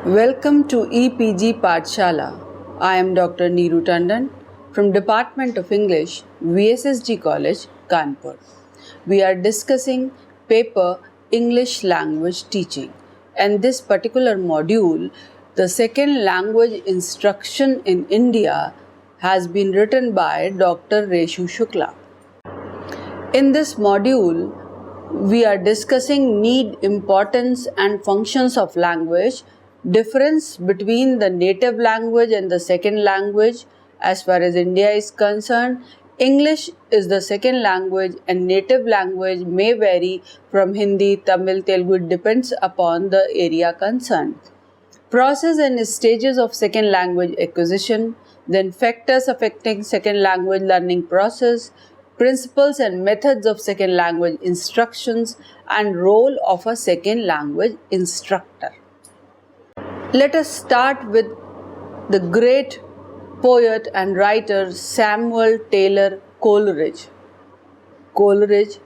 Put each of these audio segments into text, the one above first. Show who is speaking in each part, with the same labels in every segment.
Speaker 1: Welcome to EPG Pathshala. I am Dr. Neeru Tandon from Department of English, VSSG College, Kanpur. We are discussing paper English language teaching, and this particular module, the second language instruction in India, has been written by Dr. Reshu Shukla. In this module, we are discussing need, importance, and functions of language, difference between the native language and the second language. As far as India is concerned, English is the second language and native language may vary from Hindi, Tamil, Telugu. It depends upon the area concerned. Process and stages of second language acquisition, then factors affecting second language learning process, principles and methods of second language instructions, and role of a second language instructor. Let us start with the great poet and writer Samuel Taylor Coleridge. Coleridge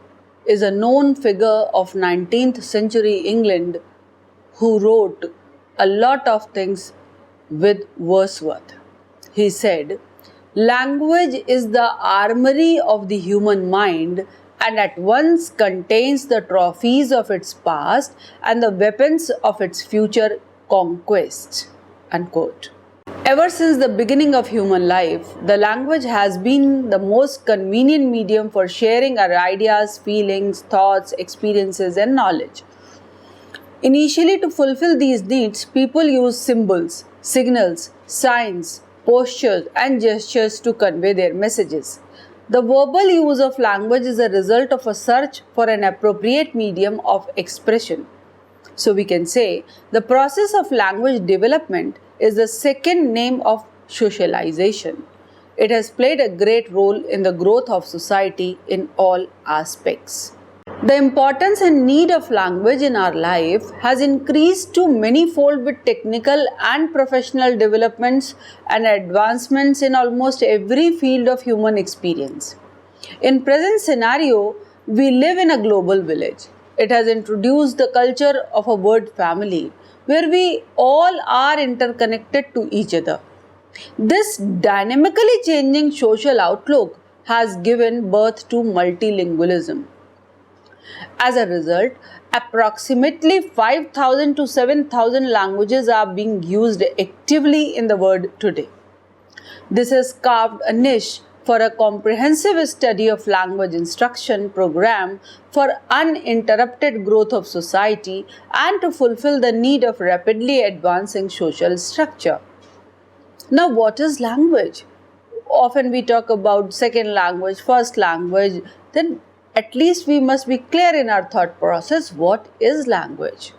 Speaker 1: is a known figure of 19th century England who wrote a lot of things with Wordsworth. He said, "Language is the armory of the human mind and at once contains the trophies of its past and the weapons of its future conquests." Unquote. Ever since the beginning of human life, the language has been the most convenient medium for sharing our ideas, feelings, thoughts, experiences, and knowledge. Initially, to fulfill these needs, people used symbols, signals, signs, postures, and gestures to convey their messages. The verbal use of language is a result of a search for an appropriate medium of expression. So we can say the process of language development is the second name of socialization. It has played a great role in the growth of society in all aspects. The importance and need of language in our life has increased to manyfold with technical and professional developments and advancements in almost every field of human experience. In present scenario, we live in a global village. It has introduced the culture of a word family where we all are interconnected to each other. This dynamically changing social outlook has given birth to multilingualism. As a result, approximately 5,000 to 7,000 languages are being used actively in the world today. This has carved a niche for a comprehensive study of language instruction program for uninterrupted growth of society and to fulfill the need of rapidly advancing social structure. Now, what is language? Often we talk about second language, first language, then at least we must be clear in our thought process. What is language?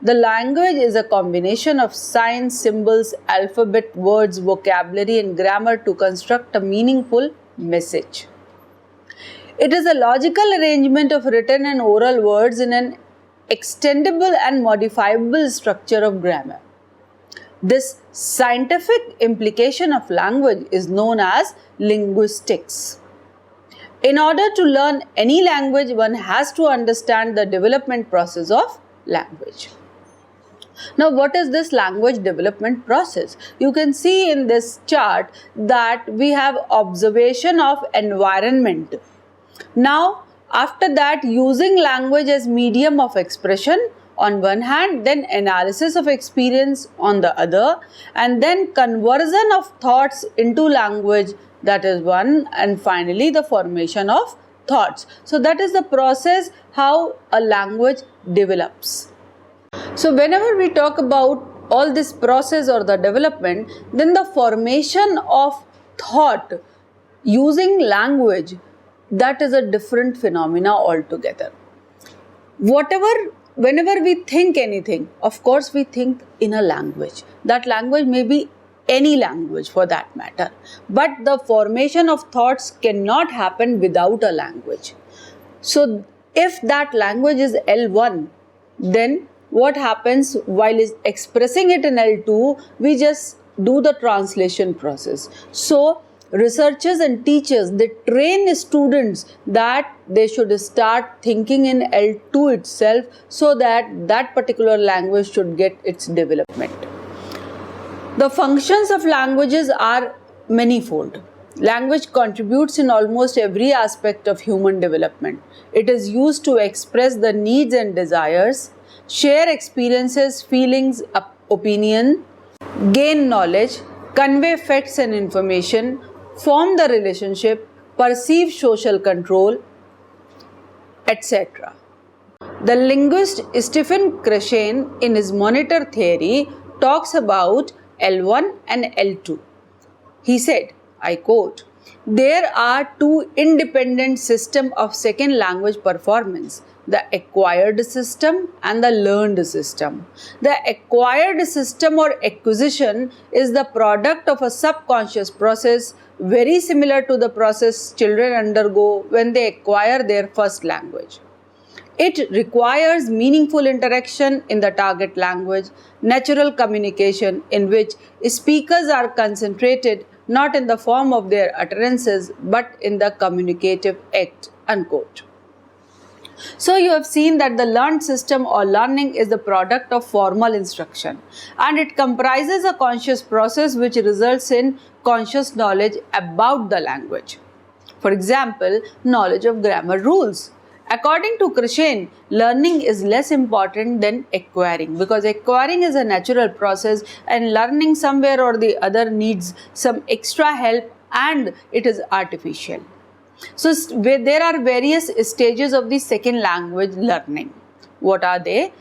Speaker 1: The language is a combination of signs, symbols, alphabet, words, vocabulary, and grammar to construct a meaningful message. It is a logical arrangement of written and oral words in an extendable and modifiable structure of grammar. This scientific implication of language is known as linguistics. In order to learn any language, one has to understand the development process of language. Now, what is this language development process? You can see in this chart that we have observation of environment. Now, after that, using language as medium of expression on one hand, then analysis of experience on the other, and then conversion of thoughts into language, that is one, and finally the formation of thoughts. So that is the process how a language develops. So whenever we talk about all this process or the development, then the formation of thought using language, that is a different phenomena altogether. Whenever we think anything, of course we think in a language. That language may be any language for that matter. But the formation of thoughts cannot happen without a language. So if that language is L1, then what happens while expressing it in L2, we just do the translation process. So researchers and teachers, they train students that they should start thinking in L2 itself so that that particular language should get its development. The functions of languages are manifold. Language contributes in almost every aspect of human development. It is used to express the needs and desires, share experiences, feelings, opinion, gain knowledge, convey facts and information, form the relationship, perceive social control, etc. The linguist Stephen Krashen, in his monitor theory, talks about L1 and L2. He said, I quote, "There are two independent systems of second language performance, the acquired system and the learned system. The acquired system or acquisition is the product of a subconscious process very similar to the process children undergo when they acquire their first language. It requires meaningful interaction in the target language, natural communication in which speakers are concentrated not in the form of their utterances but in the communicative act." Unquote. So you have seen that the learned system or learning is the product of formal instruction, and it comprises a conscious process which results in conscious knowledge about the language. For example, knowledge of grammar rules. According to Krashen, learning is less important than acquiring, because acquiring is a natural process and learning somewhere or the other needs some extra help and it is artificial. So there are various stages of the second language learning. What are they?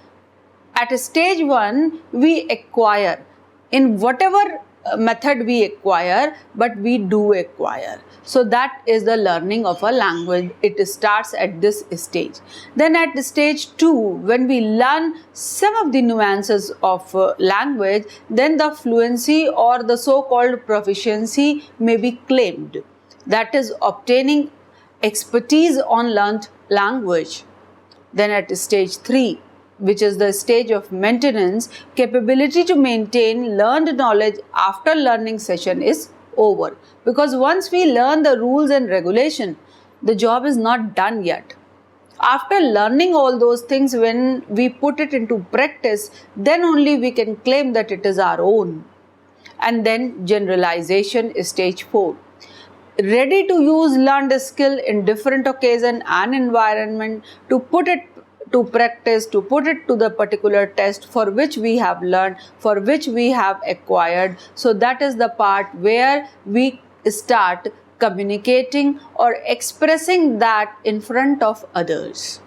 Speaker 1: At stage 1, we acquire in whatever method we acquire, but we do acquire. So that is the learning of a language. It starts at this stage. Then at stage 2, when we learn some of the nuances of language, then the fluency or the so-called proficiency may be claimed. That is obtaining expertise on learnt language. Then at stage 3, which is the stage of maintenance, capability to maintain learned knowledge after learning session is over. Because once we learn the rules and regulation, the job is not done yet. After learning all those things, when we put it into practice, then only we can claim that it is our own. And then generalization is stage 4. Ready to use learned skill in different occasion and environment, to put it to practice, to put it to the particular test for which we have learned, for which we have acquired. So that is the part where we start communicating or expressing that in front of others.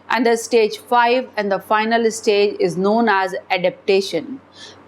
Speaker 1: And the stage 5 and the final stage is known as adaptation.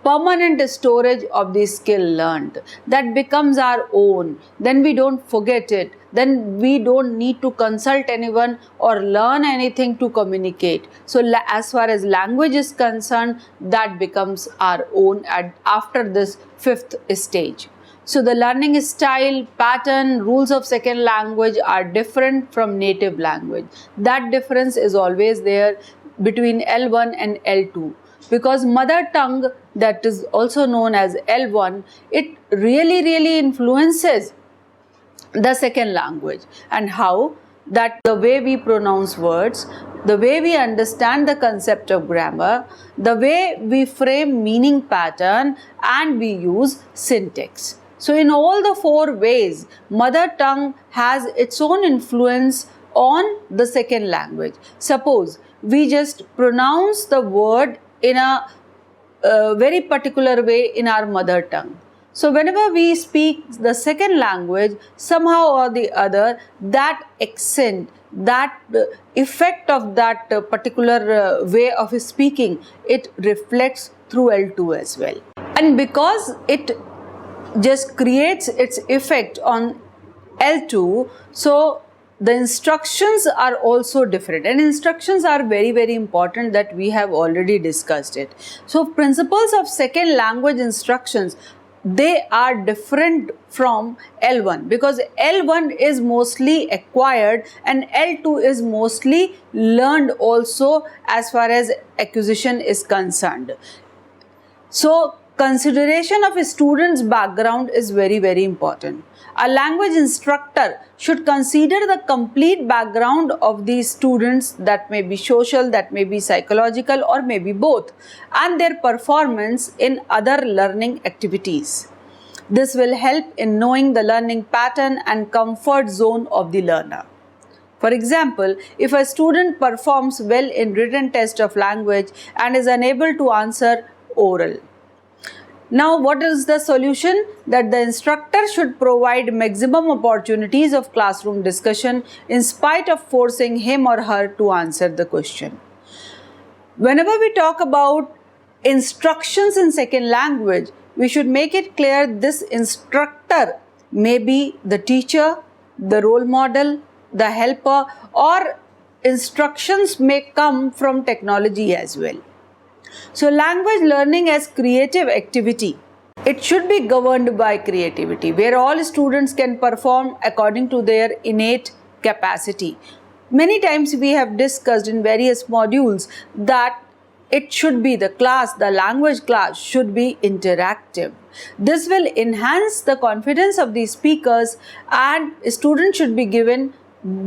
Speaker 1: Permanent storage of the skill learned that becomes our own. Then we don't forget it. Then we don't need to consult anyone or learn anything to communicate. So as far as language is concerned, that becomes our own after this 5th stage. So the learning style, pattern, rules of second language are different from native language. That difference is always there between L1 and L2. Because mother tongue, that is also known as L1, it really influences the second language. And how? That the way we pronounce words, the way we understand the concept of grammar, the way we frame meaning pattern, and we use syntax. So in all the 4 ways, mother tongue has its own influence on the second language. Suppose we just pronounce the word in a very particular way in our mother tongue. So whenever we speak the second language, somehow or the other, that accent, that effect of that particular way of speaking, it reflects through L2 as well. And because it just creates its effect on L2, so the instructions are also different, and instructions are very important, that we have already discussed it. So principles of second language instructions, they are different from L1, because L1 is mostly acquired and L2 is mostly learned also as far as acquisition is concerned. So Consideration of a student's background is very, very important. A language instructor should consider the complete background of these students, that may be social, that may be psychological, or maybe both, and their performance in other learning activities. This will help in knowing the learning pattern and comfort zone of the learner. For example, if a student performs well in written test of language and is unable to answer oral. Now, what is the solution? That the instructor should provide maximum opportunities of classroom discussion in spite of forcing him or her to answer the question. Whenever we talk about instructions in second language, we should make it clear this instructor may be the teacher, the role model, the helper, or instructions may come from technology as well. So language learning as creative activity. It should be governed by creativity, where all students can perform according to their innate capacity. Many times we have discussed in various modules that it should be the language class should be interactive. This will enhance the confidence of the speakers, and students should be given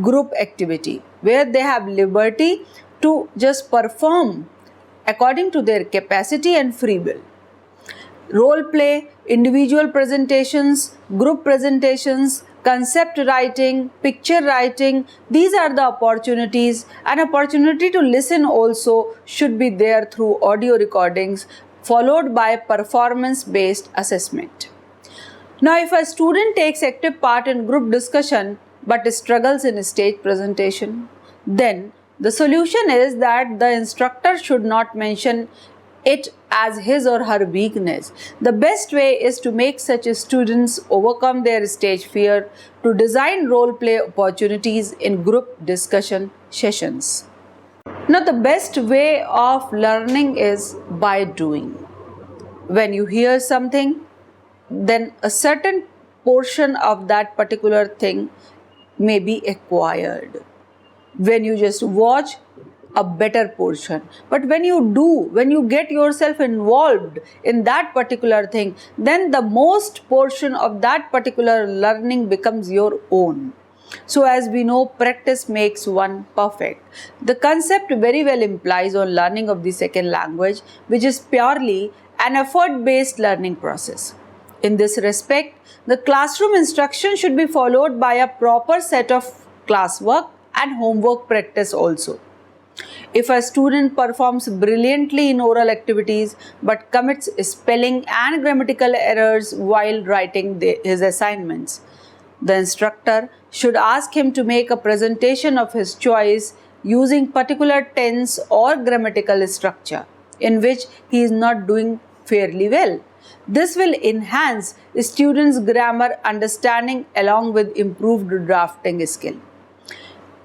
Speaker 1: group activity where they have liberty to just perform according to their capacity and free will. Role play, individual presentations, group presentations, concept writing, picture writing, these are the opportunities. An opportunity to listen also should be there through audio recordings, followed by performance-based assessment. Now, if a student takes active part in group discussion but struggles in stage presentation, then the solution is that the instructor should not mention it as his or her weakness. The best way is to make such students overcome their stage fear, to design role play opportunities in group discussion sessions. Now, the best way of learning is by doing. When you hear something, then a certain portion of that particular thing may be acquired. When you just watch, a better portion. But when you get yourself involved in that particular thing, then the most portion of that particular learning becomes your own. So as we know, practice makes one perfect. The concept very well implies on learning of the second language, which is purely an effort-based learning process. In this respect, the classroom instruction should be followed by a proper set of classwork and homework practice also. If a student performs brilliantly in oral activities but commits spelling and grammatical errors while writing his assignments, the instructor should ask him to make a presentation of his choice using particular tense or grammatical structure in which he is not doing fairly well. This will enhance students' grammar understanding along with improved drafting skill.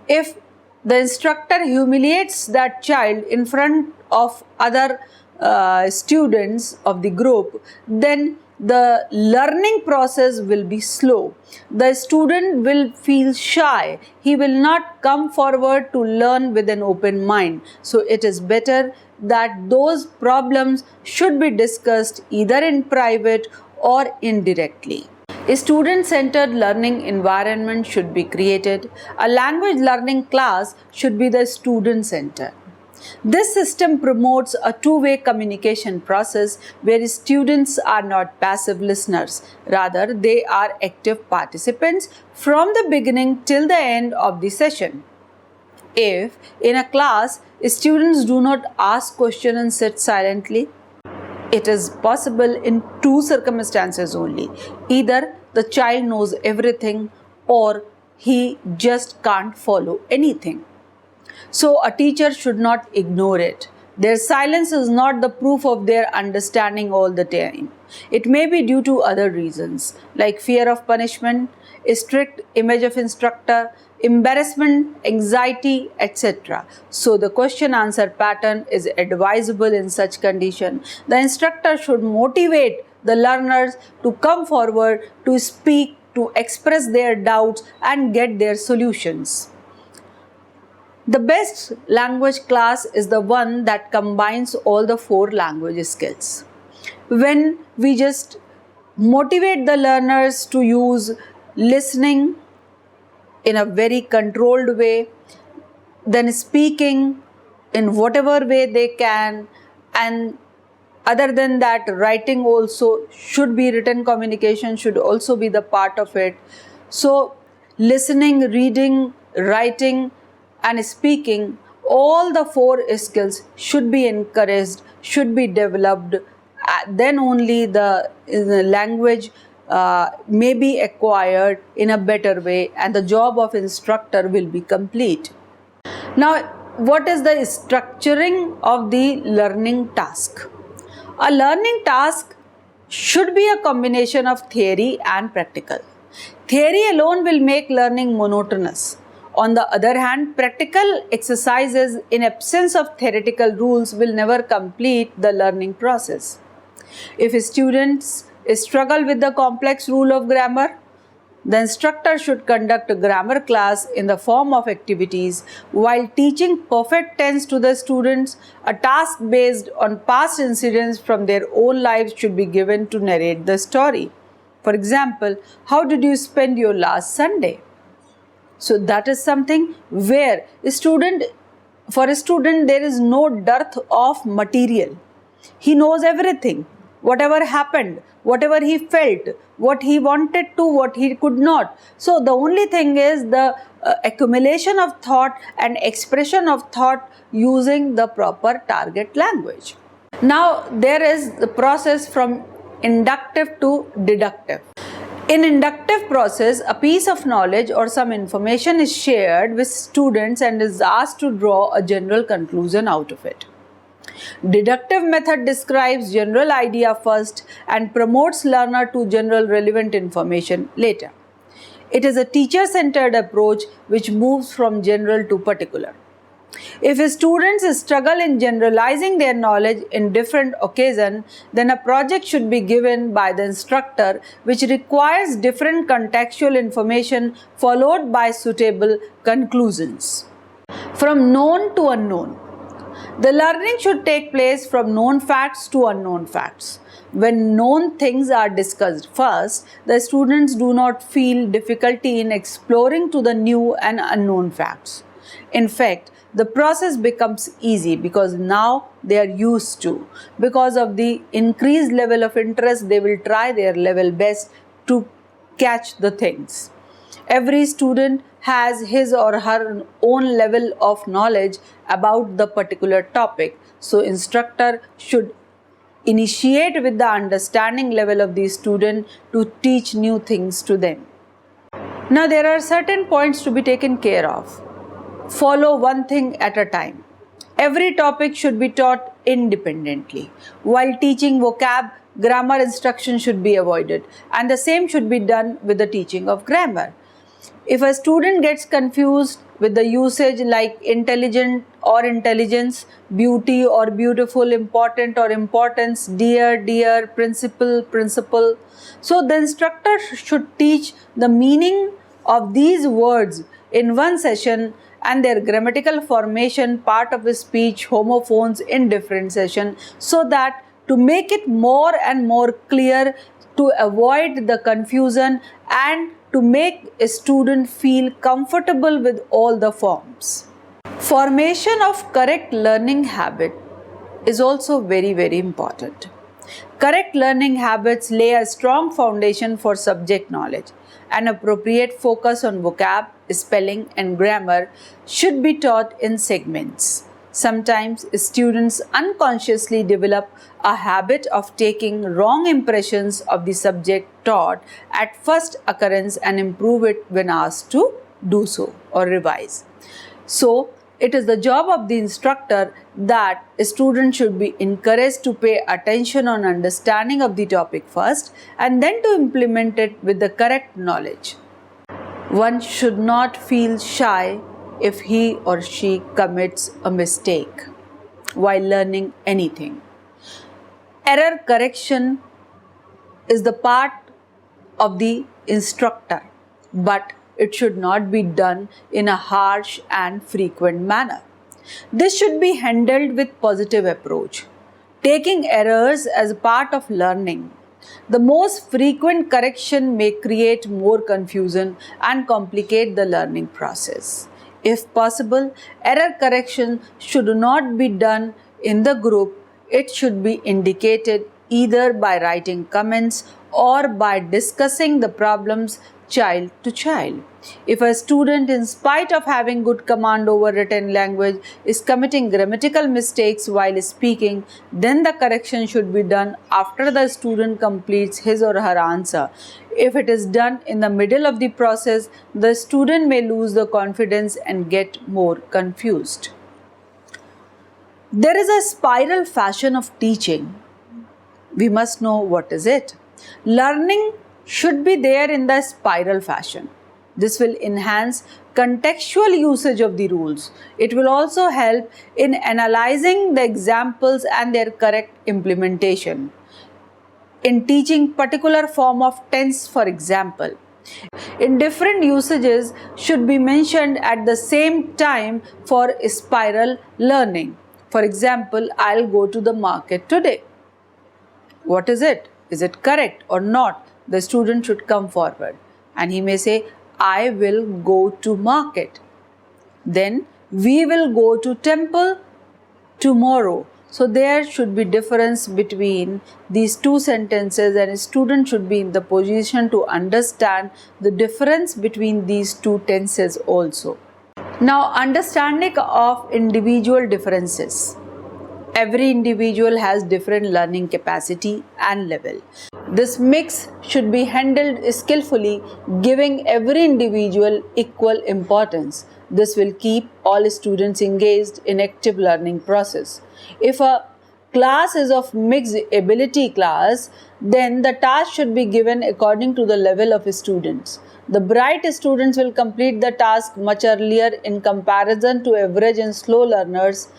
Speaker 1: If the instructor humiliates that child in front of other students of the group, then the learning process will be slow. The student will feel shy. He will not come forward to learn with an open mind. So it is better that those problems should be discussed either in private or indirectly. A student-centered learning environment should be created. A language learning class should be the student-centered. This system promotes a two-way communication process where students are not passive listeners. Rather, they are active participants from the beginning till the end of the session. If in a class, students do not ask questions and sit silently, it is possible in two circumstances only. Either the child knows everything or he just can't follow anything. So a teacher should not ignore it. Their silence is not the proof of their understanding all the time. It may be due to other reasons like fear of punishment, a strict image of instructor, embarrassment, anxiety, etc. So the question answer pattern is advisable in such condition. The instructor should motivate the learners to come forward, to speak, to express their doubts and get their solutions. The best language class is the one that combines all the four language skills. when we just motivate the learners to use listening in a very controlled way, then speaking in whatever way they can, and other than that, writing also should be, written communication should also be the part of it. So listening, reading, writing and speaking, all the four skills should be encouraged, should be developed. Then only the language may be acquired in a better way, and the job of instructor will be complete. Now, what is the structuring of the learning task? A learning task should be a combination of theory and practical. Theory alone will make learning monotonous. On the other hand, practical exercises in absence of theoretical rules will never complete the learning process. If students struggle with the complex rule of grammar, the instructor should conduct a grammar class in the form of activities. While teaching perfect tense to the students, a task based on past incidents from their own lives should be given to narrate the story. For example, how did you spend your last Sunday? So that is something where for a student there is no dearth of material. He knows everything, whatever happened, whatever he felt, what he wanted to, what he could not. So the only thing is the accumulation of thought and expression of thought using the proper target language. Now there is the process from inductive to deductive. In inductive process, a piece of knowledge or some information is shared with students and is asked to draw a general conclusion out of it. Deductive method describes general idea first and promotes learner to general relevant information later. It is a teacher-centered approach which moves from general to particular. If students struggle in generalizing their knowledge in different occasions, then a project should be given by the instructor which requires different contextual information followed by suitable conclusions. From known to unknown. The learning should take place from known facts to unknown facts. When known things are discussed first, the students do not feel difficulty in exploring to the new and unknown facts. In fact, the process becomes easy because now they are used to. Because of the increased level of interest, they will try their level best to catch the things. Every student has his or her own level of knowledge about the particular topic. So instructor should initiate with the understanding level of the student to teach new things to them. Now there are certain points to be taken care of. Follow one thing at a time. Every topic should be taught independently. While teaching vocab, grammar instruction should be avoided, and the same should be done with the teaching of grammar. If a student gets confused with the usage like intelligent or intelligence, beauty or beautiful, important or importance, dear, principle, so the instructor should teach the meaning of these words in one session and their grammatical formation, part of the speech, homophones in different sessions, so that to make it more and more clear, to avoid the confusion and to make a student feel comfortable with all the forms. Formation of correct learning habit is also very, very important. Correct learning habits lay a strong foundation for subject knowledge. An appropriate focus on vocab, spelling and grammar should be taught in segments. Sometimes students unconsciously develop a habit of taking wrong impressions of the subject taught at first occurrence and improve it when asked to do so or revise. So, it is the job of the instructor that a student should be encouraged to pay attention on understanding of the topic first and then to implement it with the correct knowledge. One should not feel shy if he or she commits a mistake while learning anything. Error correction is the part of the instructor, but it should not be done in a harsh and frequent manner. This should be handled with positive approach. taking errors as a part of learning. The most frequent correction may create more confusion and complicate the learning process. If possible, error correction should not be done in the group. It should be indicated either by writing comments or by discussing the problems child to child. If a student, in spite of having good command over written language, is committing grammatical mistakes while speaking, then the correction should be done after the student completes his or her answer. If it is done in the middle of the process, the student may lose the confidence and get more confused. There is a spiral fashion of teaching. We must know what is it. Learning should be there in the spiral fashion. This will enhance contextual usage of the rules. It will also help in analyzing the examples and their correct implementation. In teaching particular form of tense, for example, in different usages should be mentioned at the same time for spiral learning. For example, I'll go to the market today. What is it? Is it correct or not? The student should come forward and he may say, I will go to market. Then we will go to temple tomorrow. So there should be difference between these two sentences, and a student should be in the position to understand the difference between these two tenses also. Now, understanding of individual differences. Every individual has different learning capacity and level. This mix should be handled skillfully, giving every individual equal importance. This will keep all students engaged in active learning process. If a class is of mixed ability class, then the task should be given according to the level of students. The bright students will complete the task much earlier in comparison to average and slow learners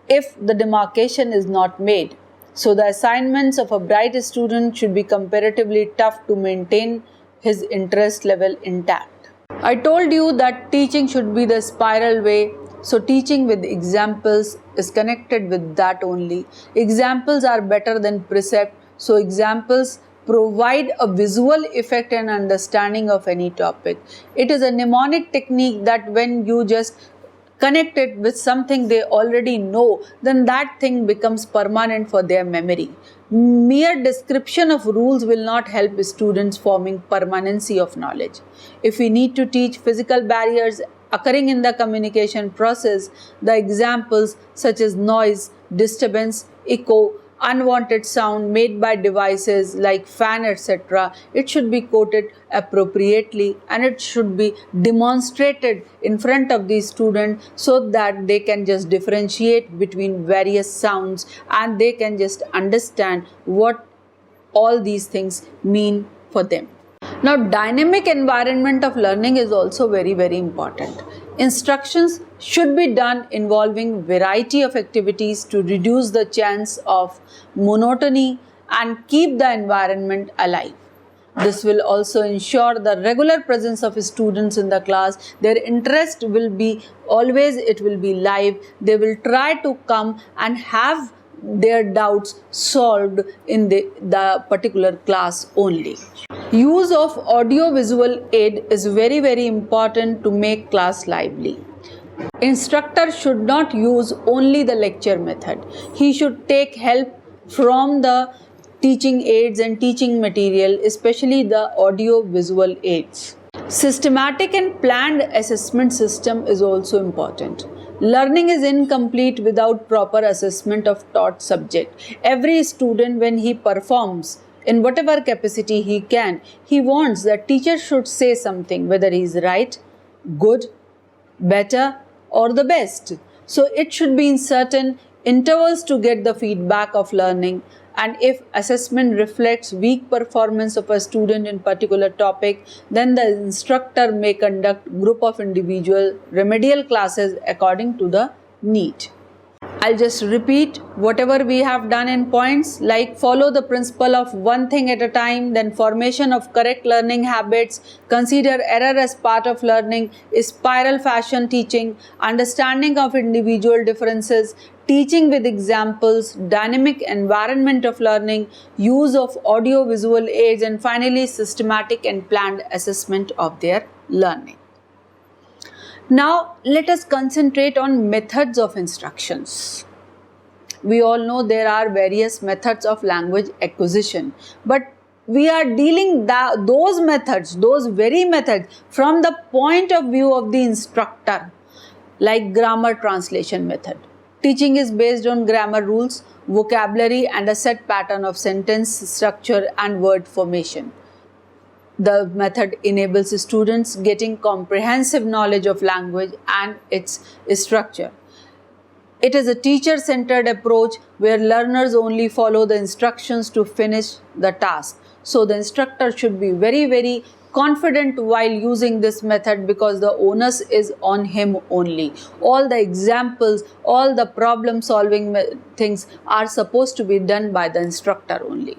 Speaker 1: if the demarcation is not made. So the assignments of a bright student should be comparatively tough to maintain his interest level intact. I told you that teaching should be the spiral way. So teaching with examples is connected with that only. Examples are better than precept. So examples provide a visual effect and understanding of any topic. It is a mnemonic technique that when you just connect it with something they already know, then that thing becomes permanent for their memory. Mere description of rules will not help students forming permanency of knowledge. If we need to teach physical barriers occurring in the communication process, the examples such as noise, disturbance, echo, unwanted sound made by devices like fan, etc., it should be quoted appropriately and it should be demonstrated in front of the student so that they can just differentiate between various sounds and they can just understand what all these things mean for them. Now, dynamic environment of learning is also very, very important. Instructions should be done involving variety of activities to reduce the chance of monotony and keep the environment alive. This will also ensure the regular presence of students in the class. Their interest will be always, it will be live. They will try to come and have their doubts solved in the particular class only. Use of audio-visual aid is very, very important to make class lively. Instructor should not use only the lecture method. He should take help from the teaching aids and teaching material, especially the audio-visual aids. Systematic and planned assessment system is also important. Learning is incomplete without proper assessment of taught subject. Every student, when he performs in whatever capacity he can, he wants that teacher should say something, whether he is right, good, better or the best. So it should be in certain intervals to get the feedback of learning, and if assessment reflects weak performance of a student in particular topic, then the instructor may conduct group of individual remedial classes according to the need. I'll just repeat whatever we have done in points, like follow the principle of one thing at a time, then formation of correct learning habits, consider error as part of learning, spiral fashion teaching, understanding of individual differences, teaching with examples, dynamic environment of learning, use of audio-visual aids, and finally systematic and planned assessment of their learning. Now let us concentrate on methods of instructions. We all know there are various methods of language acquisition, but we are dealing those methods, those very methods from the point of view of the instructor, like grammar translation method. Teaching is based on grammar rules, vocabulary and a set pattern of sentence structure and word formation. The method enables students getting comprehensive knowledge of language and its structure. It is a teacher-centered approach where learners only follow the instructions to finish the task. So the instructor should be very confident while using this method, because the onus is on him only. All the examples, all the problem solving things are supposed to be done by the instructor only.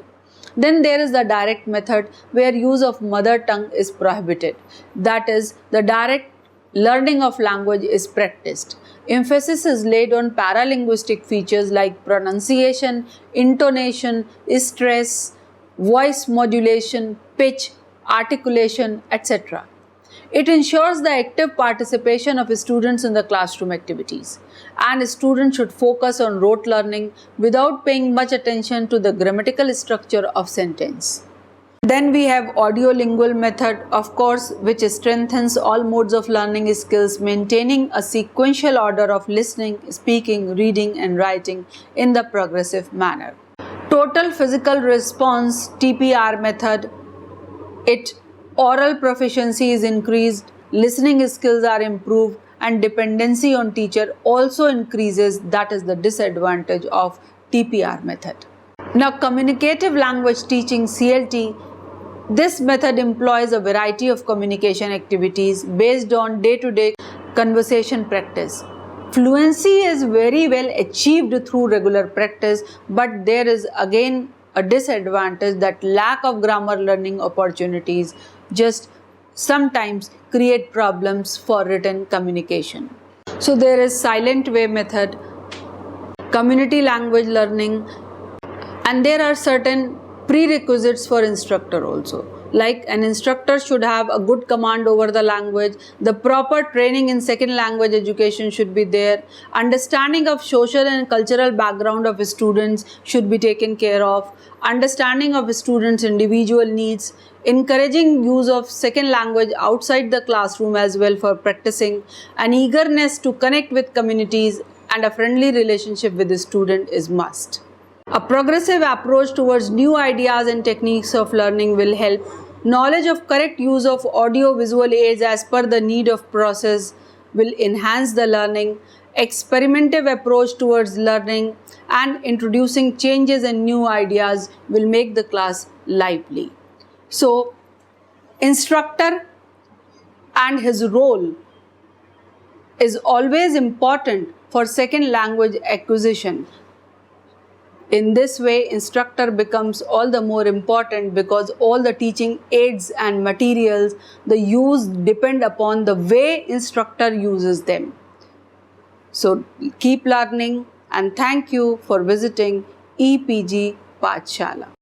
Speaker 1: Then there is the direct method where use of mother tongue is prohibited. That is, the direct learning of language is practiced. Emphasis is laid on paralinguistic features like pronunciation, intonation, stress, voice modulation, pitch, articulation, etc. It ensures the active participation of students in the classroom activities, and students should focus on rote learning without paying much attention to the grammatical structure of sentence. Then we have audiolingual method, of course, which strengthens all modes of learning skills, maintaining a sequential order of listening, speaking, reading and writing in the progressive manner. Total physical response TPR method, oral proficiency is increased, listening skills are improved, and dependency on teacher also increases. That is the disadvantage of TPR method. Now, communicative language teaching CLT, this method employs a variety of communication activities based on day-to-day conversation practice. Fluency is very well achieved through regular practice, but there is again a disadvantage that lack of grammar learning opportunities just sometimes create problems for written communication. So there is silent way method, community language learning, and there are certain prerequisites for instructor also. Like an instructor should have a good command over the language, the proper training in second language education should be there, understanding of social and cultural background of students should be taken care of, understanding of students' individual needs, encouraging use of second language outside the classroom as well for practicing, an eagerness to connect with communities, and a friendly relationship with the student is must. A progressive approach towards new ideas and techniques of learning will help. Knowledge of correct use of audio-visual aids as per the need of process will enhance the learning. Experimentative approach towards learning and introducing changes and new ideas will make the class lively. So, instructor and his role is always important for second language acquisition. In this way, instructor becomes all the more important because all the teaching aids and materials, the use depend upon the way instructor uses them. So keep learning, and thank you for visiting EPG Pathshala.